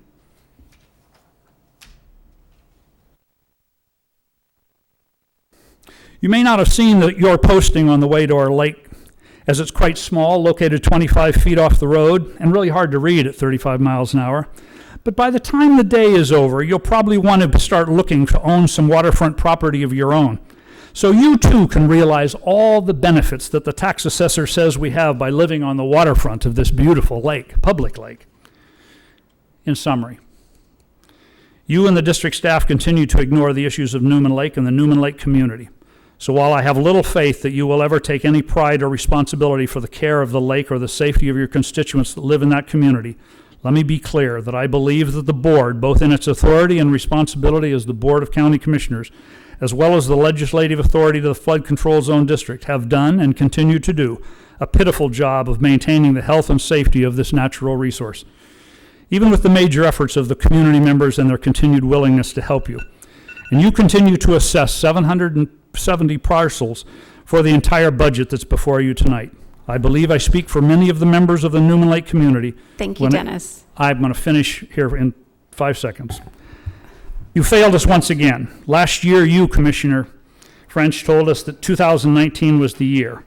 [SPEAKER 15] You may not have seen your posting on the way to our lake, as it's quite small, located 25 feet off the road, and really hard to read at 35 miles an hour. But by the time the day is over, you'll probably want to start looking to own some waterfront property of your own. So you too can realize all the benefits that the tax assessor says we have by living on the waterfront of this beautiful lake, public lake. In summary, you and the district staff continue to ignore the issues of Newman Lake and the Newman Lake community. So while I have little faith that you will ever take any pride or responsibility for the care of the lake or the safety of your constituents that live in that community, let me be clear that I believe that the board, both in its authority and responsibility as the Board of County Commissioners, as well as the legislative authority to the Flood Control Zone District, have done and continue to do a pitiful job of maintaining the health and safety of this natural resource, even with the major efforts of the community members and their continued willingness to help you. And you continue to assess 770 parcels for the entire budget that's before you tonight. I believe I speak for many of the members of the Newman Lake community.
[SPEAKER 4] Thank you, Dennis.
[SPEAKER 15] I'm going to finish here in 5 seconds. You failed us once again. Last year, you, Commissioner French, told us that 2019 was the year,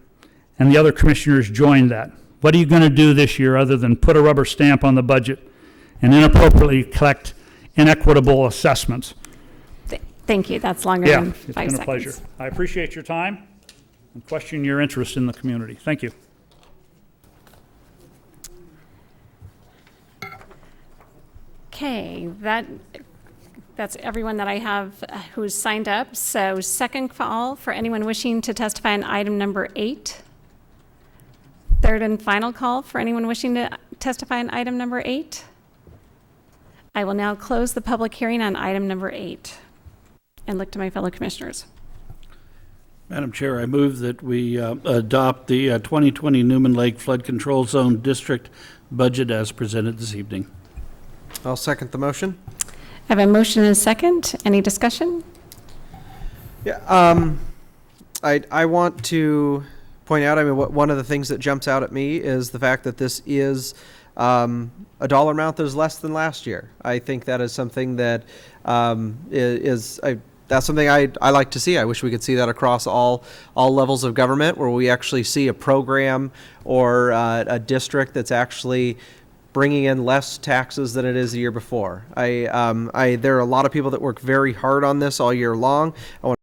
[SPEAKER 15] and the other commissioners joined that. What are you going to do this year other than put a rubber stamp on the budget and inappropriately collect inequitable assessments?
[SPEAKER 4] Thank you. That's longer than 5 seconds.
[SPEAKER 15] It's been a pleasure. I appreciate your time and question your interest in the community. Thank you.
[SPEAKER 4] Okay, that's everyone that I have who's signed up. So second call for anyone wishing to testify on item number 8. Third and final call for anyone wishing to testify on item number 8. I will now close the public hearing on item number 8 and look to my fellow commissioners.
[SPEAKER 7] Madam Chair, I move that we adopt the 2020 Newman Lake Flood Control Zone District budget as presented this evening.
[SPEAKER 8] I'll second the motion.
[SPEAKER 4] I have a motion and a second. Any discussion?
[SPEAKER 8] Yeah, I want to point out, I mean, one of the things that jumps out at me is the fact that this is a dollar amount that is less than last year. I think that is something that that's something I like to see. I wish we could see that across all levels of government, where we actually see a program or a district that's actually bringing in less taxes than it is the year before. There are a lot of people that work very hard on this all year long. I want